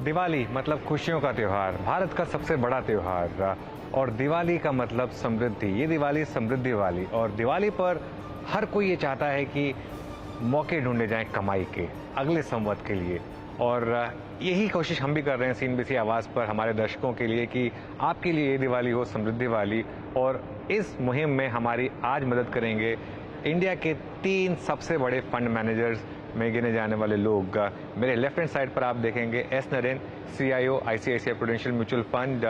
दिवाली मतलब खुशियों का त्यौहार, भारत का सबसे बड़ा त्यौहार। और दिवाली का मतलब समृद्धि। ये दिवाली समृद्धि वाली, और दिवाली पर हर कोई ये चाहता है कि मौके ढूंढे जाएं कमाई के अगले संवत के लिए। और यही कोशिश हम भी कर रहे हैं सीएनबीसी आवाज़ पर हमारे दर्शकों के लिए कि आपके लिए ये दिवाली हो समृद्धि वाली। और इस मुहिम में हमारी आज मदद करेंगे इंडिया के 3 सबसे बड़े फंड मैनेजर्स में गिने जाने वाले लोग। मेरे लेफ्ट हैंड साइड पर आप देखेंगे S Naren, CIO ICICI Prudential mutual fund,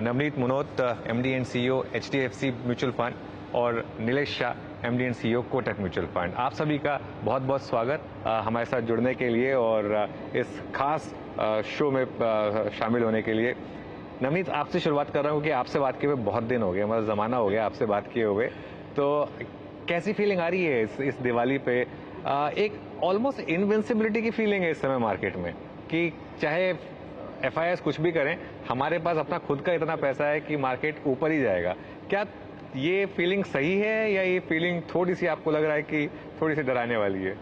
Navneet Munot, MD and CEO HDFC mutual fund, और Nilesh Shah, MD and CEO Kotak mutual fund. आप सभी का बहुत बहुत स्वागत हमारे साथ जुड़ने के लिए और इस खास शो में शामिल होने के लिए। नवनीत, आपसे शुरुआत कर रहा हूँ कि आपसे बात किए हुए बहुत दिन हो गए, मतलब ज़माना हो गया आपसे बात किए हुए। तो कैसी फीलिंग आ रही है इस दिवाली पे? एक ऑलमोस्ट इनविंसिबिलिटी की फीलिंग है इस समय मार्केट में कि चाहे FIS कुछ भी करें, हमारे पास अपना खुद का इतना पैसा है कि मार्केट ऊपर ही जाएगा। क्या ये फीलिंग सही है या ये फीलिंग थोड़ी सी आपको लग रहा है कि थोड़ी सी डराने वाली है?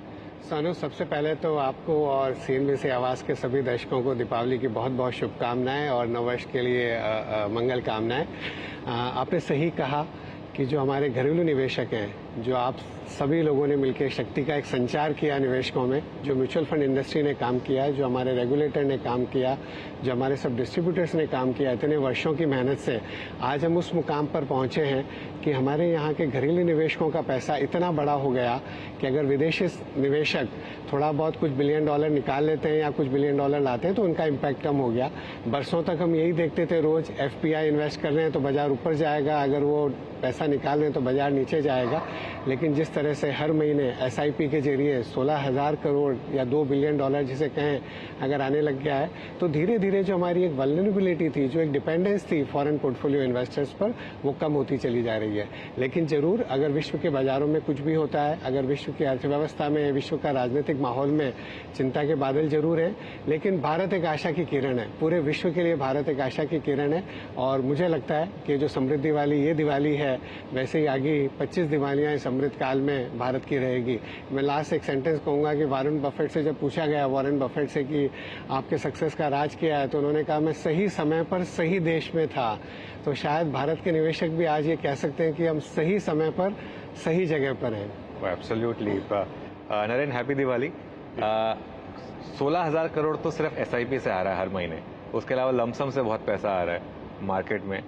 सानू, सबसे पहले तो आपको और सीएनबीसी आवाज़ के सभी दर्शकों को दीपावली की बहुत बहुत शुभकामनाएं और नववर्ष के लिए मंगल कामनाएं। आपने सही कहा कि जो हमारे घरेलू निवेशक हैं, जो आप सभी लोगों ने मिलकर शक्ति का एक संचार किया निवेशकों में, जो म्यूचुअल फंड इंडस्ट्री ने काम किया, जो हमारे रेगुलेटर ने काम किया, जो हमारे सब डिस्ट्रीब्यूटर्स ने काम किया, इतने वर्षों की मेहनत से आज हम उस मुकाम पर पहुंचे हैं कि हमारे यहाँ के घरेलू निवेशकों का पैसा इतना बड़ा हो गया कि अगर विदेशी निवेशक थोड़ा बहुत कुछ $1 बिलियन निकाल लेते हैं या कुछ $1 बिलियन लाते हैं तो उनका इम्पैक्ट कम हो गया। बरसों तक हम यही देखते थे, रोज FPI इन्वेस्ट कर रहे हैं तो बाजार ऊपर जाएगा, अगर वो पैसा निकाल रहे हैं तो बाजार नीचे जाएगा। लेकिन जिस तरह से हर महीने SIP के जरिए 16,000 करोड़ या $2 बिलियन जिसे कहें अगर आने लग गया है, तो धीरे धीरे जो हमारी एक वल्नरेबिलिटी थी, जो एक डिपेंडेंस थी फॉरेन पोर्टफोलियो इन्वेस्टर्स पर, वो कम होती चली जा रही है। लेकिन जरूर अगर विश्व के बाजारों में कुछ भी होता है, अगर विश्व की अर्थव्यवस्था में, विश्व का राजनीतिक माहौल में चिंता के बादल जरूर हैं, लेकिन भारत एक आशा की किरण है। पूरे विश्व के लिए भारत एक आशा की किरण है। और मुझे लगता है कि जो समृद्धि वाली ये दिवाली है, वैसे ही आगे 25 दिवालियां इस अमृत काल में भारत की रहेगी। मैं लास्ट एक सेंटेंस कहूंगा कि वॉरेन बफेट से जब पूछा गया वॉरेन बफेट से कि आपके सक्सेस का राज क्या है, तो उन्होंने कहा मैं सही समय पर सही देश में था। तो शायद भारत के निवेशक भी आज ये कह सकते हैं कि हम सही समय पर सही जगह पर हैं। एब्सोल्युटली। नरेन, हैप्पी दिवाली। 16,000 करोड़ तो सिर्फ SIP से आ रहा है हर महीने, उसके अलावा लमसम से बहुत पैसा आ रहा है मार्केट में।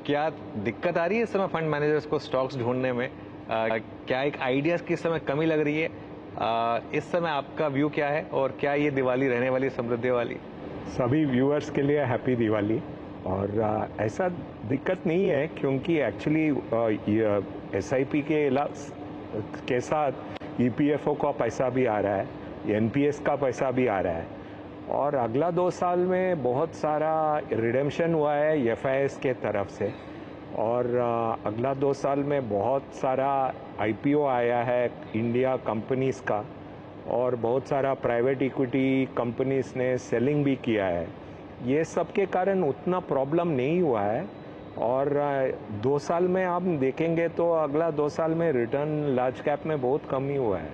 क्या दिक्कत आ रही है इस समय फंड मैनेजर्स को स्टॉक्स ढूंढने में? क्या एक आइडियाज की इस समय कमी लग रही है? इस समय आपका व्यू क्या है, और क्या ये दिवाली रहने वाली समृद्धि वाली? सभी व्यूअर्स के लिए हैप्पी दिवाली। और ऐसा दिक्कत नहीं है, क्योंकि एक्चुअली SIP के साथ EPFO का पैसा भी आ रहा है, NPS का पैसा भी आ रहा है, और अगला 2 साल में बहुत सारा रिडेम्पशन हुआ है FIS के तरफ से, और अगला 2 साल में बहुत सारा IPO आया है इंडिया कंपनीज का, और बहुत सारा प्राइवेट इक्विटी कंपनीज ने सेलिंग भी किया है। ये सब के कारण उतना प्रॉब्लम नहीं हुआ है। और 2 साल में आप देखेंगे तो अगला 2 साल में रिटर्न लार्ज कैप में बहुत कम ही हुआ है।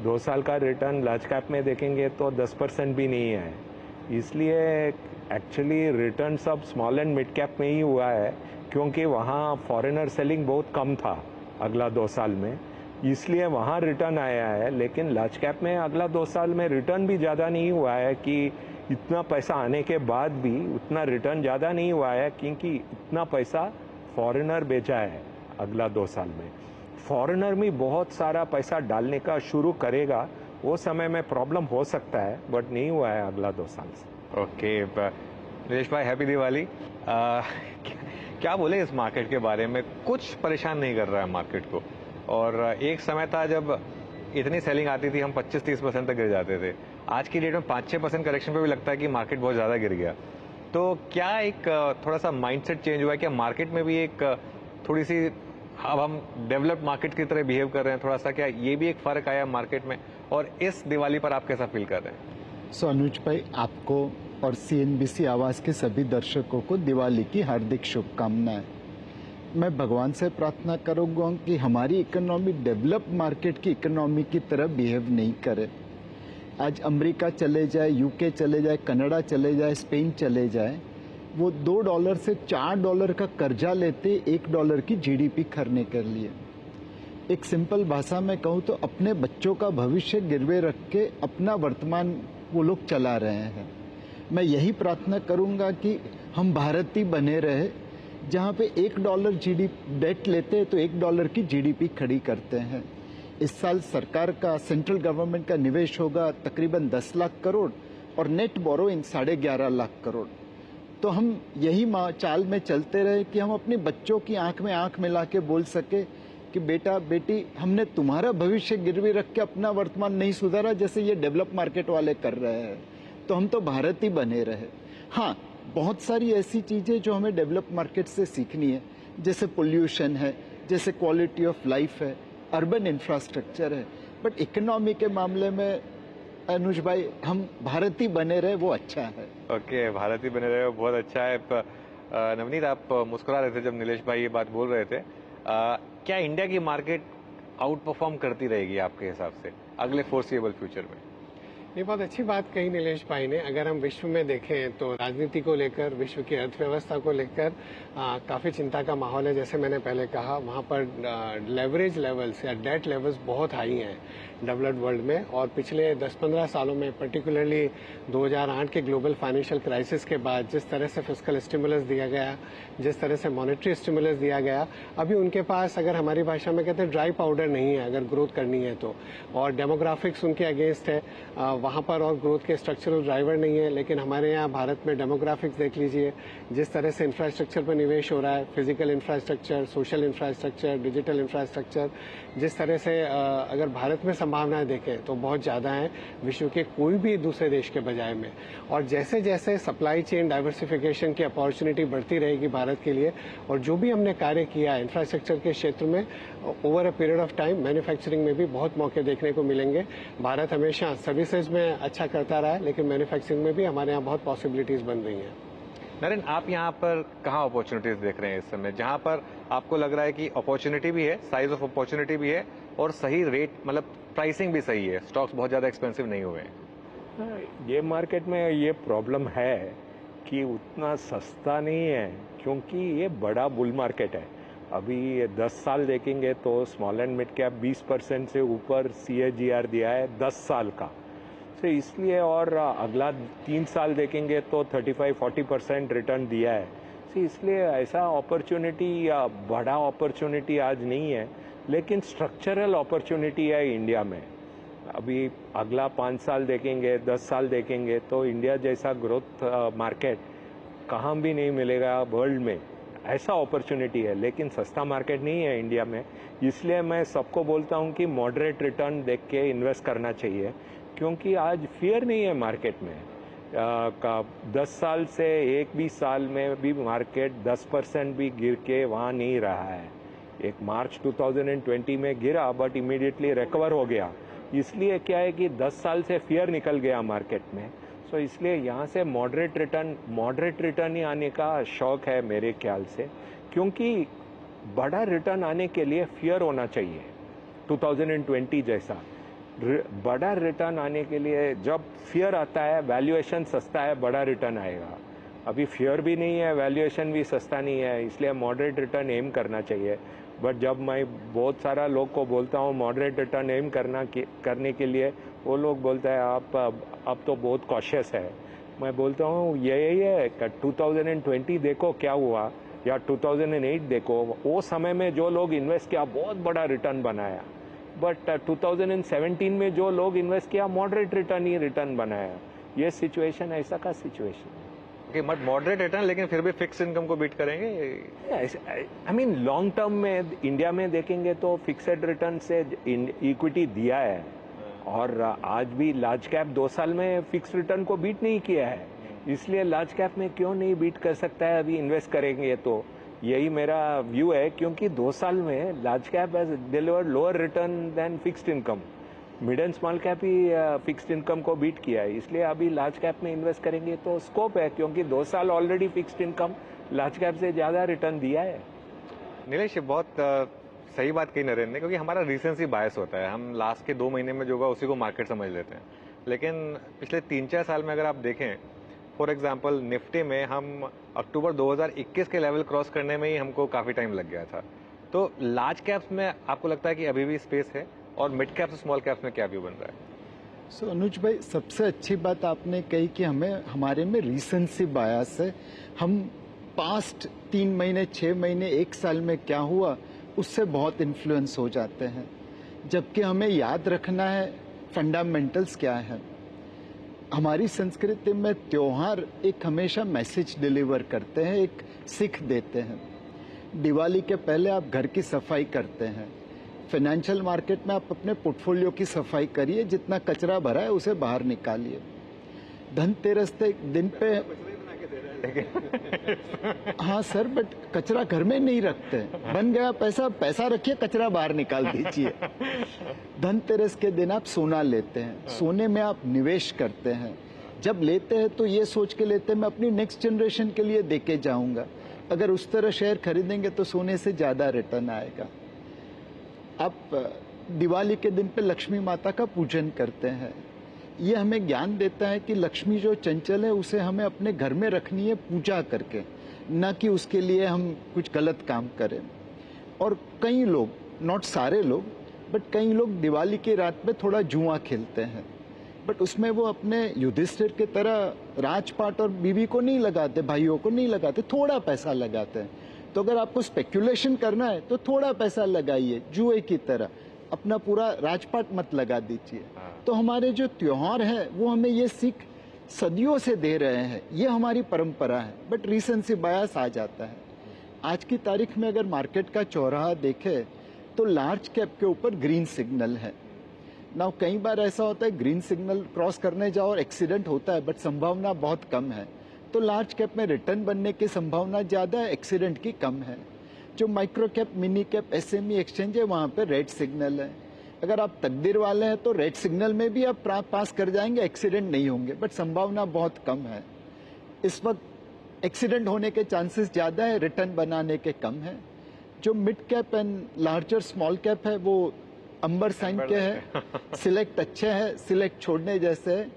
2 साल का रिटर्न लार्ज कैप में देखेंगे तो 10% भी नहीं है। इसलिए एक्चुअली रिटर्न सब स्मॉल एंड मिड कैप में ही हुआ है, क्योंकि वहाँ फॉरेनर सेलिंग बहुत कम था अगला 2 साल में, इसलिए वहाँ रिटर्न आया है। लेकिन लार्ज कैप में अगला 2 साल में रिटर्न भी ज़्यादा नहीं हुआ है, कि इतना पैसा आने के बाद भी उतना रिटर्न ज़्यादा नहीं हुआ है, क्योंकि इतना पैसा फॉरेनर बेचा है अगला 2 साल में। फॉरेनर में बहुत सारा पैसा डालने का शुरू करेगा, वो समय में प्रॉब्लम हो सकता है, बट नहीं हुआ है अगला 2 साल से। ओके नीलेश भाई, हैप्पी दिवाली। क्या बोले इस मार्केट के बारे में? कुछ परेशान नहीं कर रहा है मार्केट को, और एक समय था जब इतनी सेलिंग आती थी हम 25-30% तक गिर जाते थे। आज की डेट में 5-6% करेक्शन पे भी लगता है कि मार्केट बहुत ज़्यादा गिर गया। तो क्या एक थोड़ा सा माइंडसेट चेंज हुआ है? क्या मार्केट में भी एक थोड़ी सी, अब हम डेवलप्ड मार्केट की तरह बिहेव कर रहे हैं थोड़ा सा, क्या ये भी एक फ़र्क आया मार्केट में? और इस दिवाली पर आप कैसा फील कर रहे हैं? अनुज भाई, आपको और CNBC आवाज़ के सभी दर्शकों को दिवाली की हार्दिक शुभकामनाएं। मैं भगवान से प्रार्थना करूंगा कि हमारी इकोनॉमी डेवलप मार्केट की इकोनॉमी की तरह बिहेव नहीं करे। आज अमेरिका चले जाए, यूके चले जाए, कनाडा चले जाए, स्पेन चले जाए, वो $2 से $4 का कर्जा लेते $1 की जीडीपी करने के लिए। एक सिंपल भाषा में कहूँ तो अपने बच्चों का भविष्य गिरवे रख के अपना वर्तमान वो लोग चला रहे हैं। मैं यही प्रार्थना करूंगा कि हम भारतीय बने रहे, जहाँ पे $1 जीडीपी डेट लेते हैं तो $1 की जीडीपी खड़ी करते हैं। इस साल सरकार का, सेंट्रल गवर्नमेंट का निवेश होगा तकरीबन 10 लाख करोड़ और नेट बोरोइंग 11.5 लाख करोड़। तो हम यही चाल में चलते रहे कि हम अपने बच्चों की आंख में आंख मिला के बोल सके कि बेटा बेटी, हमने तुम्हारा भविष्य गिरवी रख के अपना वर्तमान नहीं सुधारा जैसे ये डेवलप मार्केट वाले कर रहे हैं, तो हम तो भारत ही बने रहे। हाँ, बहुत सारी ऐसी चीजें जो हमें डेवलप मार्केट से सीखनी है, जैसे पोल्यूशन है, जैसे क्वालिटी ऑफ लाइफ है, अर्बन इंफ्रास्ट्रक्चर है, बट इकोनॉमी के मामले में अनुज भाई हम भारत ही बने रहे वो अच्छा है। ओके, भारत ही बने रहे वो बहुत अच्छा है। नवनीत, आप मुस्कुरा रहे थे जब नीलेश भाई ये बात बोल रहे थे। क्या इंडिया की मार्केट आउट परफॉर्म करती रहेगी आपके हिसाब से अगले फोर्सिएबल फ्यूचर में? ये बहुत अच्छी बात कही नीलेश भाई ने। अगर हम विश्व में देखें तो राजनीति को लेकर, विश्व की अर्थव्यवस्था को लेकर काफ़ी चिंता का माहौल है। जैसे मैंने पहले कहा, वहाँ पर लेवरेज लेवल्स या डेट लेवल्स बहुत हाई हैं डेवलप्ड वर्ल्ड में, और पिछले 10-15 सालों में, पर्टिकुलरली 2008 के ग्लोबल फाइनेंशियल क्राइसिस के बाद जिस तरह से फिस्कल स्टिमुलस दिया गया, जिस तरह से मॉनेटरी स्टिमुलस दिया गया, अभी उनके पास, अगर हमारी भाषा में कहते हैं, ड्राई पाउडर नहीं है अगर ग्रोथ करनी है तो। और डेमोग्राफिक्स उनके अगेंस्ट है वहाँ पर, और ग्रोथ के स्ट्रक्चरल ड्राइवर नहीं है। लेकिन हमारे यहाँ भारत में डेमोग्राफिक्स देख लीजिए, जिस तरह से इंफ्रास्ट्रक्चर पर निवेश हो रहा है, physical infrastructure, social infrastructure, digital infrastructure, जिस तरह से अगर भारत में संभावनाएं देखें तो बहुत ज़्यादा हैं विश्व के कोई भी दूसरे देश के बजाय में। और जैसे जैसे सप्लाई चेन डाइवर्सिफिकेशन की अपॉर्चुनिटी बढ़ती रहेगी भारत के लिए, और जो भी हमने कार्य किया है इंफ्रास्ट्रक्चर के क्षेत्र में over a period of time, manufacturing में भी बहुत मौके देखने को मिलेंगे। भारत हमेशा सर्विसेज में अच्छा करता रहा है, लेकिन मैन्युफैक्चरिंग में भी हमारे यहाँ बहुत पॉसिबिलिटीज बन रही हैं। नरेन, आप यहाँ पर कहाँ अपॉर्चुनिटीज देख रहे हैं इस समय, जहाँ पर आपको लग रहा है कि अपॉर्चुनिटी भी है, साइज ऑफ अपॉर्चुनिटी भी है, और सही रेट, मतलब प्राइसिंग भी सही है, स्टॉक्स बहुत ज़्यादा एक्सपेंसिव नहीं हुए हैं? ये मार्केट में ये प्रॉब्लम है कि उतना सस्ता नहीं है, क्योंकि ये बड़ा बुल मार्केट है। अभी 10 साल देखेंगे तो स्मॉल एंड मिड कैप 20% से ऊपर CAGR दिया है 10 साल का, तो इसलिए, और अगला 3 साल देखेंगे तो 35-40% रिटर्न दिया है। तो इसलिए ऐसा अपॉर्चुनिटी या बड़ा अपॉर्चुनिटी आज नहीं है, लेकिन स्ट्रक्चरल अपॉर्चुनिटी है इंडिया में। अभी अगला 5 साल देखेंगे, 10 साल देखेंगे तो इंडिया जैसा ग्रोथ मार्केट कहाँ भी नहीं मिलेगा वर्ल्ड में, ऐसा अपॉर्चुनिटी है। लेकिन सस्ता मार्केट नहीं है इंडिया में, इसलिए मैं सबको बोलता हूँ कि मॉडरेट रिटर्न देख के इन्वेस्ट करना चाहिए, क्योंकि आज फियर नहीं है मार्केट में। 10 साल से एक भी साल में भी मार्केट 10% भी गिर के वहाँ नहीं रहा है। एक मार्च 2020 में गिरा, बट इमीडिएटली रिकवर हो गया। इसलिए क्या है कि 10 साल से फियर निकल गया मार्केट में। सो इसलिए यहाँ से मॉडरेट रिटर्न ही आने का शौक है मेरे ख्याल से, क्योंकि बड़ा रिटर्न आने के लिए फियर होना चाहिए। 2020 जैसा बड़ा रिटर्न आने के लिए जब फियर आता है, वैल्यूएशन सस्ता है, बड़ा रिटर्न आएगा। अभी फियर भी नहीं है, वैल्यूएशन भी सस्ता नहीं है, इसलिए मॉडरेट रिटर्न एम करना चाहिए। बट जब मैं बहुत सारा लोग को बोलता हूँ मॉडरेट रिटर्न एम करने के लिए, वो लोग बोलता है आप अब तो बहुत कॉशियस है। मैं बोलता हूँ यही है कि 2020 देखो क्या हुआ, या 2008 देखो, वो समय में जो लोग इन्वेस्ट किया बहुत बड़ा रिटर्न बनाया। बट 2017 में जो लोग इन्वेस्ट किया मॉडरेट रिटर्न ही रिटर्न बनाया। ये सिचुएशन ऐसा का situation okay, but moderate return, लेकिन फिर भी फिक्स इनकम को बीट करेंगे। आई मीन लॉन्ग टर्म में इंडिया में देखेंगे तो फिक्सेड रिटर्न से इक्विटी दिया है, और आज भी लार्ज कैप 2 साल में फिक्स रिटर्न को बीट नहीं किया है। इसलिए लार्ज कैप में क्यों नहीं बीट कर सकता है अभी इन्वेस्ट करेंगे तो, यही मेरा व्यू है। क्योंकि 2 साल में large cap has delivered lower return than fixed income, mid and small cap ही फिक्स्ड इनकम को बीट किया है। इसलिए अभी लार्ज कैप में इन्वेस्ट करेंगे तो स्कोप है, क्योंकि 2 साल already fixed income large cap से ज़्यादा रिटर्न दिया है। नीलेश, बहुत सही बात कही नरेंद्र ने, क्योंकि हमारा रिसेंसी बायस होता है। हम लास्ट के 2 महीने में जो होगा उसी को मार्केट समझ लेते हैं। लेकिन पिछले 3-4 साल में अगर आप देखें, फॉर एग्जांपल निफ्टी में हम अक्टूबर 2021 के लेवल क्रॉस करने में ही हमको काफ़ी टाइम लग गया था। तो लार्ज कैप्स में आपको लगता है कि अभी भी स्पेस है, और मिड कैप्स स्मॉल कैप्स में क्या व्यू बन रहा है? अनुज भाई, सबसे अच्छी बात आपने कही कि हमारे में रीसेंसी बायस है। हम पास्ट 3 महीने, 6 महीने, 1 साल में क्या हुआ उससे बहुत इन्फ्लुएंस हो जाते हैं, जबकि हमें याद रखना है फंडामेंटल्स क्या है। हमारी संस्कृति में त्योहार एक हमेशा मैसेज डिलीवर करते हैं, एक सीख देते हैं। दिवाली के पहले आप घर की सफाई करते हैं, फाइनेंशियल मार्केट में आप अपने पोर्टफोलियो की सफाई करिए, जितना कचरा भरा है उसे बाहर निकालिए। धनतेरस के दिन पे हाँ सर, बट कचरा घर में नहीं रखते। बन गया पैसा, पैसा रखिए, कचरा बाहर निकाल दीजिए। धनतेरस के दिन आप सोना लेते हैं, सोने में आप निवेश करते हैं। जब लेते हैं तो ये सोच के लेते हैं मैं अपनी नेक्स्ट जनरेशन के लिए देके जाऊंगा। अगर उस तरह शेयर खरीदेंगे तो सोने से ज्यादा रिटर्न आएगा। आप दिवाली के दिन पे लक्ष्मी माता का पूजन करते हैं। ये हमें ज्ञान देता है कि लक्ष्मी जो चंचल है उसे हमें अपने घर में रखनी है पूजा करके, न कि उसके लिए हम कुछ गलत काम करें। और कई लोग, नॉट सारे लोग, बट कई लोग दिवाली की रात में थोड़ा जुआ खेलते हैं, बट उसमें वो अपने युधिष्ठिर की तरह राजपाट और बीवी को नहीं लगाते, भाइयों को नहीं लगाते, थोड़ा पैसा लगाते हैं। तो अगर आपको स्पेक्यूलेशन करना है तो थोड़ा पैसा लगाइए, जुए की तरह, अपना पूरा राजपाट मत लगा दीजिए। तो हमारे जो त्योहार है वो हमें ये सीख सदियों से दे रहे हैं, ये हमारी परंपरा है, बट रीसेंसी बायस आ जाता है। आज की तारीख में अगर मार्केट का चौराहा देखे तो लार्ज कैप के ऊपर ग्रीन सिग्नल है ना। कई बार ऐसा होता है ग्रीन सिग्नल क्रॉस करने जाओ और एक्सीडेंट होता है, बट संभावना बहुत कम है। तो लार्ज कैप में रिटर्न बनने की संभावना ज्यादा है, एक्सीडेंट की कम है। जो micro cap, mini cap, SME exchange है वहां पे रेड सिग्नल है। अगर आप तकदीर वाले हैं तो रेड सिग्नल में भी आप पास कर जाएंगे, एक्सीडेंट नहीं होंगे, बट संभावना बहुत कम है। इस वक्त एक्सीडेंट होने के चांसेस ज्यादा है, रिटर्न बनाने के कम है। जो mid cap and larger small cap है वो अंबर साइन के हैं, सिलेक्ट अच्छे हैं, सिलेक्ट छोड़ने जैसे है,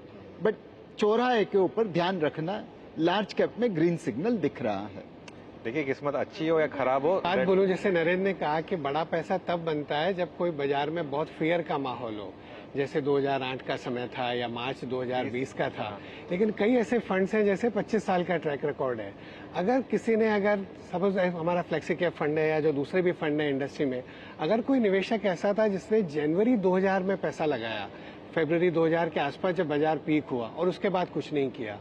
बट चौराहे के ऊपर ध्यान रखना, लार्ज कैप में ग्रीन सिग्नल दिख रहा है। देखिए, किस्मत अच्छी हो या खराब हो, बात बोलूं, जैसे नरेंद्र ने कहा कि बड़ा पैसा तब बनता है जब कोई बाजार में बहुत फियर का माहौल हो, जैसे 2008 का समय था या मार्च 2020 का था। लेकिन कई ऐसे फंड्स हैं जैसे 25 साल का ट्रैक रिकॉर्ड है। अगर किसी ने, अगर सपोज हमारा फ्लेक्सी कैप फंड है या जो दूसरे भी फंड है इंडस्ट्री में, अगर कोई निवेशक ऐसा था जिसने जनवरी 2000 में पैसा लगाया, फरवरी 2000 के आसपास जब बाजार पीक हुआ और उसके बाद कुछ नहीं किया,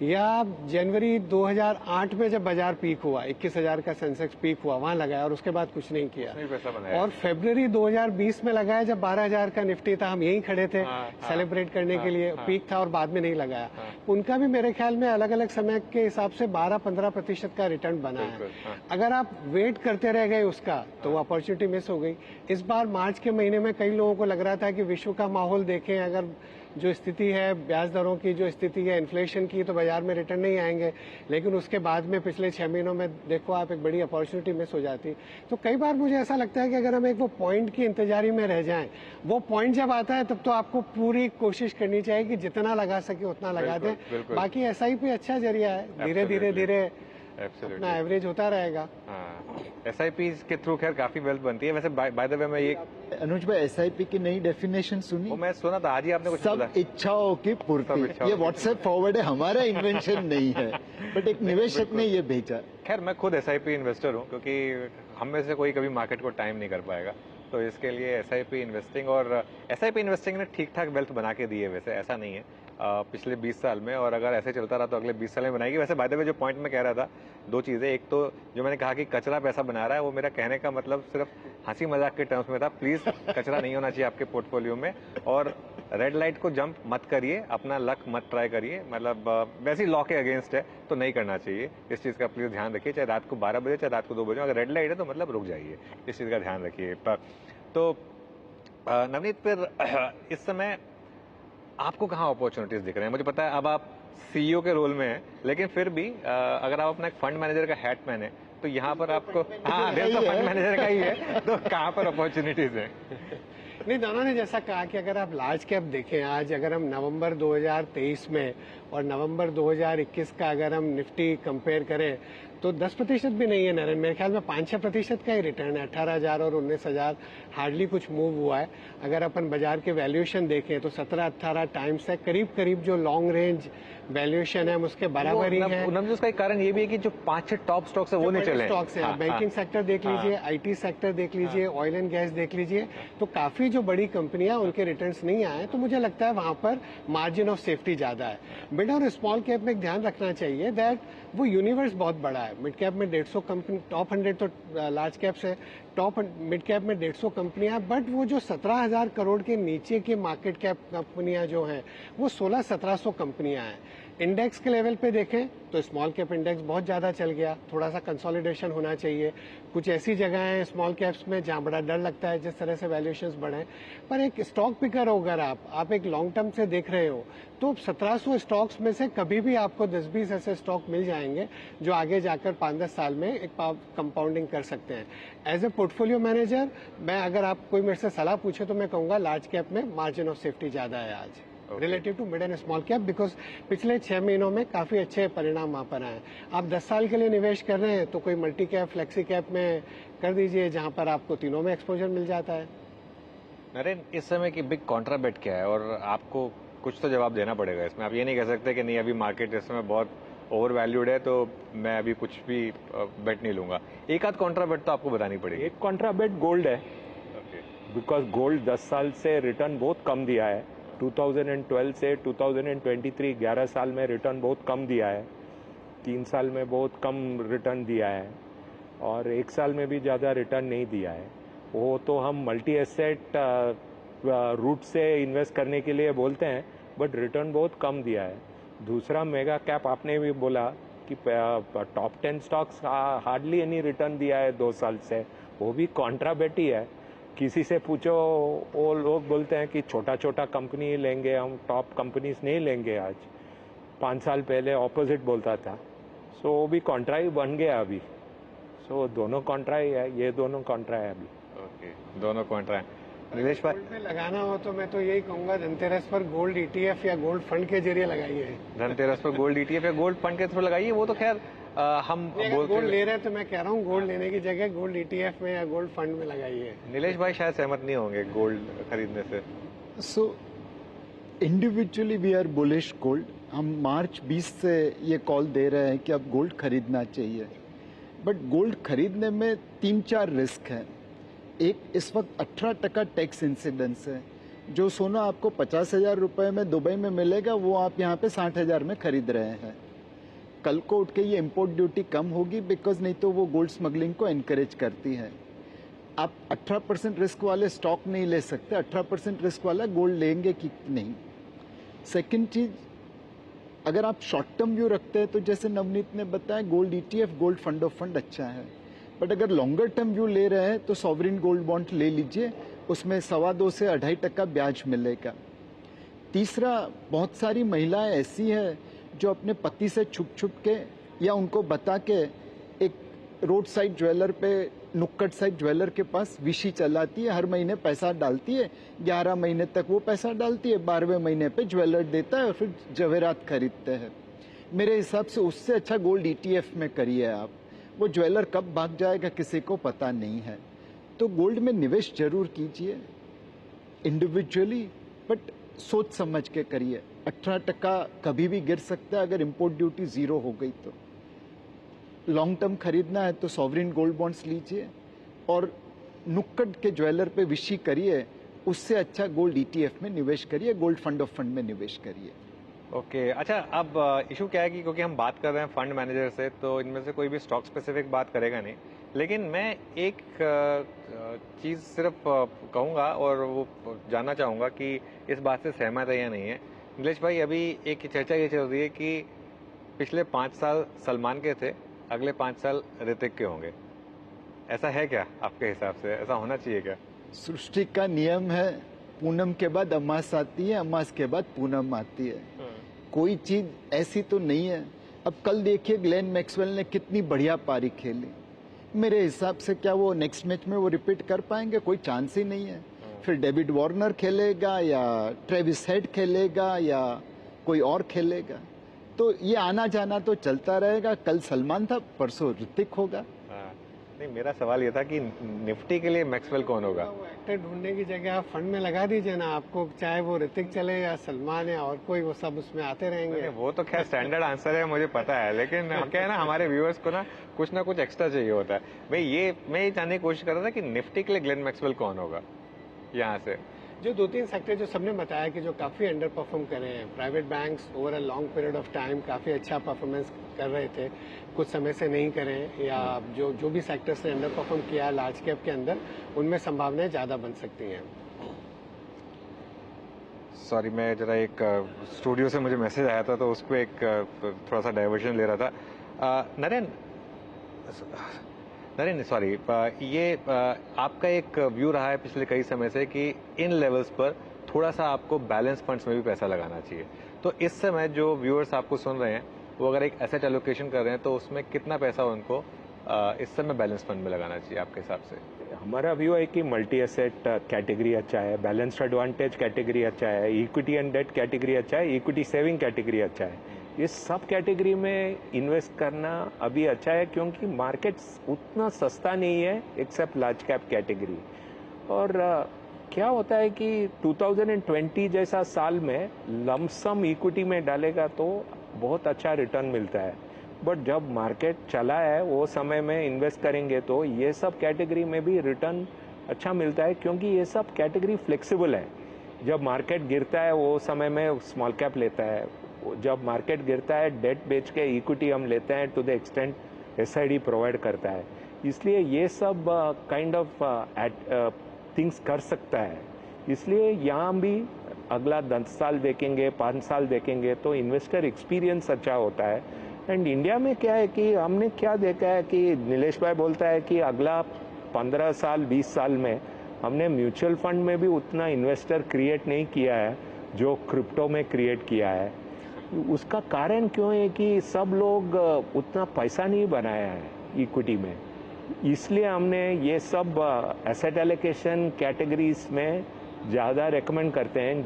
या जनवरी 2008 में जब बाजार पीक हुआ, 21,000 का सेंसेक्स पीक हुआ, वहां लगाया और उसके बाद कुछ नहीं किया, पैसा बनाया, और फरवरी 2020 में लगाया जब 12,000 का निफ्टी था, हम यहीं खड़े थे सेलिब्रेट करने के लिए, पीक था और बाद में नहीं लगाया। उनका भी मेरे ख्याल में अलग अलग समय के हिसाब से 12-15% का रिटर्न बना है। अगर आप वेट करते रह गए उसका तो वो अपॉर्चुनिटी मिस हो गई। इस बार मार्च के महीने में कई लोगों को लग रहा था कि विश्व का माहौल देखें, अगर जो स्थिति है, ब्याज दरों की जो स्थिति है, इन्फ्लेशन की, तो बाजार में रिटर्न नहीं आएंगे। लेकिन उसके बाद में पिछले 6 महीनों में देखो आप, एक बड़ी अपॉर्चुनिटी मिस हो जाती। तो कई बार मुझे ऐसा लगता है कि अगर हम एक वो पॉइंट की इंतजारी में रह जाएं, वो पॉइंट जब आता है तब तो आपको पूरी कोशिश करनी चाहिए कि जितना लगा सके उतना लगा दें। बाकी एसआईपी अच्छा जरिया है, धीरे धीरे धीरे अपना एवरेज होता रहेगा। एसआईपी के थ्रू खैर काफी वेल्थ बनती है। वैसे बाय द वे मैं ये, अनुज भाई, एसआईपी की नई डेफिनेशन सुनी? वो मैं सुना था, आज ही आपने कुछ बोला। सब इच्छाओं की पूर्ति। ये व्हाट्सएप फॉरवर्ड है, हमारा इन्वेंशन नहीं है, बट एक निवेशक ने ये भेजा। खैर, मैं खुद एसआईपी इन्वेस्टर हूँ, क्योंकि हम में से कोई कभी मार्केट को टाइम नहीं कर पाएगा, तो इसके लिए एसआईपी इन्वेस्टिंग, और एसआईपी इन्वेस्टिंग ने ठीक ठाक वेल्थ बना के दी है, वैसे ऐसा नहीं है पिछले 20 साल में, और अगर ऐसे चलता रहा तो अगले 20 साल में बनाएगी। वैसे बाय द वे जो पॉइंट मैं कह रहा था, 2 चीज़ें, एक तो जो मैंने कहा कि कचरा पैसा बना रहा है, वो मेरा कहने का मतलब सिर्फ हंसी मजाक के टर्म्स में था। प्लीज़ कचरा नहीं होना चाहिए आपके पोर्टफोलियो में, और रेड लाइट को जंप मत करिए, अपना लक मत ट्राई करिए, मतलब वैसे ही लॉ के अगेंस्ट है तो नहीं करना चाहिए। इस चीज़ का प्लीज़ ध्यान रखिए, चाहे रात को 12 बजे चाहे रात को 2 बजे, अगर रेड लाइट है तो मतलब रुक जाइए, इस चीज़ का ध्यान रखिए। तो नवनीत, फिर इस समय आपको कहाँ अपॉर्चुनिटीज दिख रहे हैं? मुझे पता है अब आप सीईओ के रोल में हैं, लेकिन फिर भी अगर आप अपना एक फंड मैनेजर का हैट पहने तो यहाँ पर आपको, हाँ, तो फंड मैनेजर का ही है, तो कहाँ पर अपॉर्चुनिटीज है? नहीं, दोनों ने जैसा कहा कि अगर आप लार्ज कैप देखें, आज अगर हम नवंबर 2023 में और नवंबर 2021 का अगर हम निफ्टी कंपेयर करें तो 10% भी नहीं है नरेंद्र, मेरे ख्याल में 5-6% का ही रिटर्न है। 18,000 और 19,000 हार्डली कुछ मूव हुआ है। अगर अपन बाजार के वैल्यूएशन देखें तो 17-18 टाइम्स है, करीब करीब जो लॉन्ग रेंज वैल्यूएशन है उसके बराबर ही है। उसका एक कारण ये भी है कि जो 5-6 टॉप स्टॉक्स है वो नहीं चले। स्टॉक्स है, बैंकिंग सेक्टर देख लीजिए, आईटी सेक्टर देख लीजिए, ऑयल एंड गैस देख लीजिए, तो काफी जो बड़ी कंपनियां उनके रिटर्न्स नहीं आए, तो मुझे लगता है वहां पर मार्जिन ऑफ सेफ्टी ज्यादा है। मिड और स्मॉल कैप में एक ध्यान रखना चाहिए दैट वो यूनिवर्स बहुत बड़ा है। मिड कैप में 150 कंपनी, टॉप 100 तो लार्ज कैप से, टॉप मिड कैप में 150 कंपनियां, बट वो जो 17,000 करोड़ के नीचे की मार्केट कैप कंपनियां जो हैं वो 1600-1700 कंपनियां हैं। इंडेक्स के लेवल पे देखें तो स्मॉल कैप इंडेक्स बहुत ज्यादा चल गया, थोड़ा सा कंसोलिडेशन होना चाहिए। कुछ ऐसी जगह हैं स्मॉल कैप्स में जहां बड़ा डर लगता है जिस तरह से वैल्यूएशंस बढ़े, पर एक स्टॉक पिकर हो अगर आप एक लॉन्ग टर्म से देख रहे हो तो 1700 स्टॉक्स में से कभी भी आपको 10-20 ऐसे स्टॉक मिल जाएंगे जो आगे जाकर 5-10 साल में एक कंपाउंडिंग कर सकते हैं। एज ए पोर्टफोलियो मैनेजर मैं, अगर आप कोई मेरे से सलाह पूछे तो मैं कहूंगा लार्ज कैप में मार्जिन ऑफ सेफ्टी ज्यादा है आज relative to mid and small cap, because पिछले 6 महीनों में काफी अच्छे परिणाम वहां पर आए। आप 10 साल के लिए निवेश कर रहे हैं तो कोई मल्टी कैप, फ्लेक्सी कैप में कर दीजिए जहां पर आपको तीनों में एक्सपोजर मिल जाता है। नरेंद्र, इस समय की बिग कॉन्ट्राबेट क्या है और आपको कुछ तो जवाब देना पड़ेगा इसमें। आप ये नहीं कह सकते कि नहीं अभी मार्केट इस समय बहुत ओवर वैल्यूड है तो मैं अभी कुछ भी बेट नहीं लूंगा। एक आध कॉन्ट्राबेट तो आपको बतानी पड़ेगी। एक कॉन्ट्राबेट गोल्ड है, बिकॉज गोल्ड 10 साल से रिटर्न बहुत कम दिया है। 2012 से 2023 11 साल में रिटर्न बहुत कम दिया है, 3 साल में बहुत कम रिटर्न दिया है और 1 साल में भी ज़्यादा रिटर्न नहीं दिया है। वो तो हम मल्टी एसेट रूट से इन्वेस्ट करने के लिए बोलते हैं, बट रिटर्न बहुत कम दिया है। दूसरा मेगा कैप आपने भी बोला कि top 10 stocks hardly any return दिया है 2 साल से, वो भी कॉन्ट्राबेट ही है। किसी से पूछो वो लोग बोलते हैं कि छोटा छोटा कंपनी लेंगे हम, टॉप कंपनीज नहीं लेंगे। आज 5 साल पहले ऑपोजिट बोलता था, सो वो भी कॉन्ट्राई बन गया अभी। सो दोनों कॉन्ट्राई है, ये दोनों कॉन्ट्राई है अभी। ओके, दोनों कॉन्ट्राई। निलेश भाई, गोल्ड में लगाना हो तो मैं तो यही कहूंगा धनतेरस पर गोल्ड ईटीएफ या गोल्ड फंड के जरिए लगाइए। धनतेरस पर गोल्ड ईटीएफ या गोल्ड फंड के थ्रू लगाइए, वो तो खैर हम गोल्ड ले रहे हैं तो मैं कह रहा हूँ गोल्ड लेने की जगह गोल्ड ईटीएफ में या गोल्ड फंड में लगाइए। नीलेश भाई शायद सहमत नहीं होंगे गोल्ड खरीदने से। So individually we are bullish gold. हम मार्च 20 से ये कॉल दे रहे हैं कि अब गोल्ड खरीदना चाहिए, बट गोल्ड खरीदने में 3-4 रिस्क हैं। एक, इस वक्त 18% टैक्स इंसिडेंस है। जो सोना आपको 50,000 रुपए में दुबई में मिलेगा वो आप यहाँ पे 60,000 में खरीद रहे हैं। कल को उठ के ये इम्पोर्ट ड्यूटी कम होगी, बिकॉज नहीं तो वो गोल्ड स्मगलिंग को एनकरेज करती है। आप 18% रिस्क वाले स्टॉक नहीं ले सकते, 18% रिस्क वाला गोल्ड लेंगे कि नहीं। सेकंड चीज, अगर आप शॉर्ट टर्म व्यू रखते हैं तो जैसे नवनीत ने बताया gold ETF, gold fund of fund अच्छा है, बट अगर लॉन्गर टर्म व्यू ले रहे हैं तो सॉवरिन गोल्ड बॉन्ड ले लीजिए, उसमें 2.25 से 2.5% ब्याज मिलेगा। तीसरा, बहुत सारी महिलाएं ऐसी हैं जो अपने पति से छुप छुप के या उनको बता के एक रोड साइड ज्वेलर पे, नुक्कड़ साइड ज्वेलर के पास विशी चलाती है, हर महीने पैसा डालती है, 11 महीने तक वो पैसा डालती है, 12वें महीने पे ज्वेलर देता है और फिर जवेरात खरीदते हैं। मेरे हिसाब से उससे अच्छा गोल्ड ईटीएफ में करिए आप। वो ज्वेलर कब भाग जाएगा किसी को पता नहीं है। तो गोल्ड में निवेश जरूर कीजिए इंडिविजुअली, बट सोच समझ के करिए। 18% कभी भी गिर सकता है अगर इंपोर्ट ड्यूटी 0 हो गई तो। लॉन्ग टर्म खरीदना है तो सॉवरिन गोल्ड बॉन्ड्स लीजिए और नुक्कड़ के ज्वेलर पे विशी करिए, उससे अच्छा गोल्ड ईटीएफ में निवेश करिए, गोल्ड फंड ऑफ फंड में निवेश करिए। ओके, अच्छा, अब इशू क्या है कि क्योंकि हम बात कर रहे हैं फंड मैनेजर से तो इनमें से कोई भी स्टॉक स्पेसिफिक बात करेगा नहीं, लेकिन मैं एक चीज़ सिर्फ कहूँगा और वो जानना चाहूँगा कि इस बात से सहमत है या नहीं है। नीलेश भाई, अभी एक चर्चा ये चल रही है कि पिछले 5 साल सलमान के थे, अगले 5 साल ऋतिक के होंगे। ऐसा है क्या आपके हिसाब से? ऐसा होना चाहिए क्या? सृष्टि का नियम है, पूनम के बाद अमास आती है, अमास के बाद पूनम आती है। कोई चीज ऐसी तो नहीं है। अब कल देखिए ग्लेन मैक्सवेल ने कितनी बढ़िया पारी खेली। मेरे हिसाब से क्या वो नेक्स्ट मैच में वो रिपीट कर पाएंगे? कोई चांस ही नहीं है। फिर डेविड वार्नर खेलेगा या ट्रेविस हेड खेलेगा या कोई और खेलेगा। तो ये आना जाना तो चलता रहेगा। कल सलमान था, परसों ऋतिक होगा। नहीं, मेरा सवाल ये था कि निफ्टी के लिए मैक्सवेल कौन होगा? वो एक्टर ढूंढने की जगह आप फंड में लगा दीजिए ना, आपको चाहे वो ऋतिक चले या सलमान या और कोई, वो सब उसमें आते रहेंगे। वो तो खैर स्टैंडर्ड आंसर है, मुझे पता है, लेकिन क्या है ना, हमारे व्यूअर्स को ना कुछ एक्स्ट्रा चाहिए होता है। मैं ये जानने की कोशिश कर रहा था कि निफ्टी के लिए ग्लेन मैक्सवेल कौन होगा यहाँ से। जो 2-3 सेक्टर जो सबने बताया कि जो काफी अंडर परफॉर्म कर रहे हैं, private banks over a long period of time काफी अच्छा परफॉर्मेंस कर रहे थे, कुछ समय से नहीं करें, या जो भी सेक्टर्स ने अंडर परफॉर्म किया लार्ज कैप के अंदर, उनमें संभावनाएं ज्यादा बन सकती हैं। सॉरी, मैं जरा एक स्टूडियो से मुझे मैसेज आया था, तो उस पर एक थोड़ा सा डाइवर्जन ले रहा था। नरेन सॉरी, ये आपका एक व्यू रहा है पिछले कई समय से कि इन लेवल्स पर थोड़ा सा आपको बैलेंस फंड्स में भी पैसा लगाना चाहिए। तो इस समय जो व्यूअर्स आपको सुन रहे हैं, वो अगर एक एसेट एलोकेशन कर रहे हैं, तो उसमें कितना पैसा उनको इस समय बैलेंस फंड में लगाना चाहिए आपके हिसाब से? हमारा व्यू है कि मल्टी एसेट कैटेगरी अच्छा है, बैलेंस्ड एडवांटेज कैटेगरी अच्छा है, इक्विटी एंड डेट कैटेगरी अच्छा है, इक्विटी सेविंग कैटेगरी अच्छा है। ये सब कैटेगरी में इन्वेस्ट करना अभी अच्छा है, क्योंकि मार्केट उतना सस्ता नहीं है एक्सेप्ट लार्ज कैप कैटेगरी। और क्या होता है कि 2020 जैसा साल में लमसम इक्विटी में डालेगा तो बहुत अच्छा रिटर्न मिलता है, बट जब मार्केट चला है वो समय में इन्वेस्ट करेंगे तो ये सब कैटेगरी में भी रिटर्न अच्छा मिलता है, क्योंकि ये सब कैटेगरी फ्लेक्सिबल है। जब मार्केट गिरता है वो समय में स्मॉल कैप लेता है, जब मार्केट गिरता है डेट बेच के इक्विटी हम लेते हैं, to the extent SID provide करता है। इसलिए ये सब काइंड ऑफ थिंग्स कर सकता है। इसलिए यहाँ भी अगला 10 साल देखेंगे, 5 साल देखेंगे तो इन्वेस्टर एक्सपीरियंस अच्छा होता है। एंड इंडिया में क्या है कि हमने क्या देखा है कि नीलेश भाई बोलता है कि अगला 15 साल 20 साल में हमने म्यूचुअल फंड में भी उतना इन्वेस्टर क्रिएट नहीं किया है जो क्रिप्टो में क्रिएट किया है। उसका कारण क्यों है कि सब लोग उतना पैसा नहीं बनाया है इक्विटी में, इसलिए हमने ये सब एसेट एलोकेशन कैटेगरीज में ज़्यादा रेकमेंड करते हैं,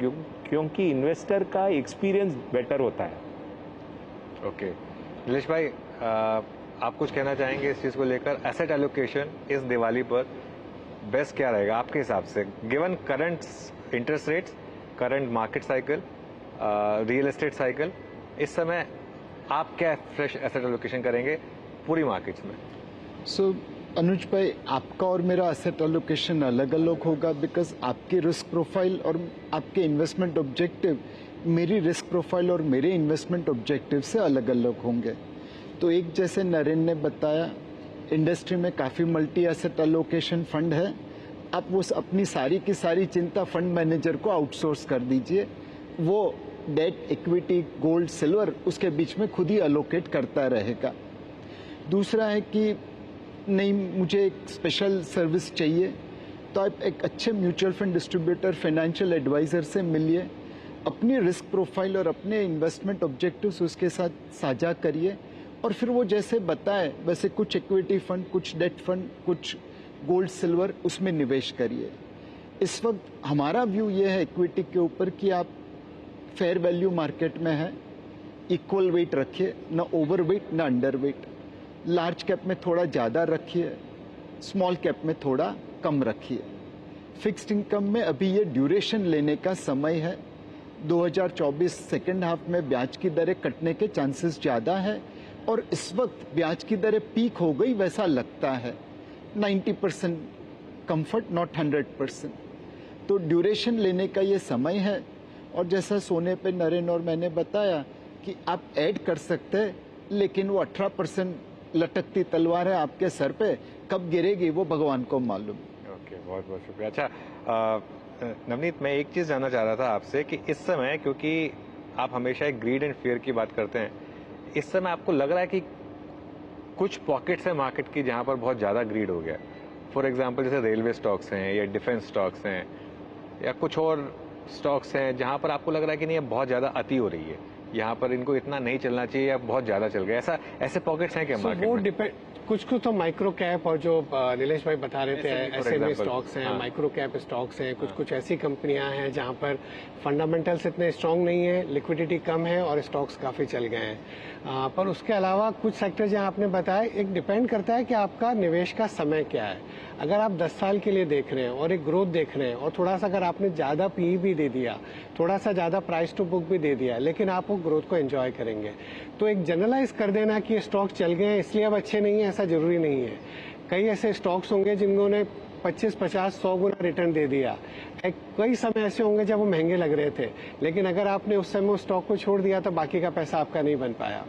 क्योंकि इन्वेस्टर का एक्सपीरियंस बेटर होता है। ओके नीलेश भाई, आप कुछ कहना चाहेंगे इस चीज़ को लेकर? एसेट एलोकेशन इस दिवाली पर बेस्ट क्या रहेगा आपके हिसाब से, given current interest rates, current market cycle, real estate cycle? इस समय आप क्या फ्रेश एसेट एलोकेशन करेंगे पूरी मार्केट्स में? सो अनुज भाई, आपका और मेरा एसेट एलोकेशन अलग अलग होगा, बिकॉज आपकी रिस्क प्रोफाइल और आपके इन्वेस्टमेंट ऑब्जेक्टिव मेरी रिस्क प्रोफाइल और मेरे इन्वेस्टमेंट ऑब्जेक्टिव से अलग अलग होंगे। तो एक जैसे नरेन ने बताया, इंडस्ट्री में काफ़ी मल्टी एसेट एलोकेशन फंड है, आप वो अपनी सारी की सारी चिंता फंड मैनेजर को आउटसोर्स कर दीजिए, वो डेट, इक्विटी, गोल्ड, सिल्वर उसके बीच में खुद ही एलोकेट करता रहेगा। दूसरा है कि नहीं, मुझे एक स्पेशल सर्विस चाहिए, तो आप एक अच्छे mutual fund distributor, financial advisor से मिलिए, अपनी रिस्क प्रोफाइल और अपने इन्वेस्टमेंट ऑब्जेक्टिव्स उसके साथ साझा करिए, और फिर वो जैसे बताए वैसे कुछ इक्विटी फंड, कुछ डेट फंड, कुछ गोल्ड सिल्वर उसमें निवेश करिए। इस वक्त हमारा व्यू ये है इक्विटी के ऊपर कि आप फेयर वैल्यू मार्केट में है, इक्वल वेट रखिए, ना ओवर वेट ना अंडर वेट। लार्ज कैप में थोड़ा ज़्यादा रखिए, स्मॉल कैप में थोड़ा कम रखिए। फिक्स्ड इनकम में अभी ये ड्यूरेशन लेने का समय है। 2024 सेकेंड हाफ में ब्याज की दरें कटने के चांसेस ज़्यादा है, और इस वक्त ब्याज की दरें पीक हो गई वैसा लगता है। 90% कंफर्ट, नॉट 100%। तो ड्यूरेशन लेने का ये समय है। और जैसा सोने पे नरेन और मैंने बताया कि आप ऐड कर सकते हैं, लेकिन वो 18% लटकती तलवार है आपके सर पे, कब गिरेगी वो भगवान को मालूम। ओके, बहुत बहुत शुक्रिया। अच्छा नवनीत, मैं एक चीज़ जानना चाह रहा था आपसे कि इस समय, क्योंकि आप हमेशा एक ग्रीड एंड फियर की बात करते हैं, इस समय आपको लग रहा है कि कुछ पॉकेट्स हैं मार्केट की जहां पर बहुत ज़्यादा ग्रीड हो गया? फॉर एग्जांपल जैसे रेलवे स्टॉक्स हैं या डिफेंस स्टॉक्स हैं या कुछ और स्टॉक्स हैं जहां पर आपको लग रहा है कि नहीं, अब बहुत ज़्यादा अति हो रही है, यहाँ पर इनको इतना नहीं चलना चाहिए या बहुत ज़्यादा चल गया, ऐसे पॉकेट्स हैं क्या मार्केट में? कुछ कुछ तो माइक्रो कैप और जो नीलेश भाई बता रहे थे SME for SME example. Stocks हैं, हाँ. माइक्रो कैप स्टॉक्स हैं, कुछ कुछ ऐसी कंपनियां हैं जहां पर फंडामेंटल्स इतने स्ट्रांग नहीं है, लिक्विडिटी कम है और स्टॉक्स काफी चल गए हैं। पर उसके अलावा कुछ सेक्टर जहां आपने बताया, एक डिपेंड करता है कि आपका निवेश का समय क्या है। अगर आप 10 साल के लिए देख रहे हैं और एक ग्रोथ देख रहे हैं और थोड़ा सा अगर आपने ज्यादा पी भी दे दिया, थोड़ा सा ज्यादा प्राइस टू बुक भी दे दिया, लेकिन आप वो ग्रोथ को एंजॉय करेंगे, तो एक जनरलाइज कर देना कि ये स्टॉक चल गए हैं इसलिए अब अच्छे नहीं है, ऐसा जरूरी नहीं है। कई ऐसे स्टॉक्स होंगे जिन्होंने 25, 50, 100 गुना रिटर्न दे दिया। कई समय ऐसे होंगे जब वो महंगे लग रहे थे, लेकिन अगर आपने उस समय उस स्टॉक को छोड़ दिया तो बाकी का पैसा आपका नहीं बन पाया।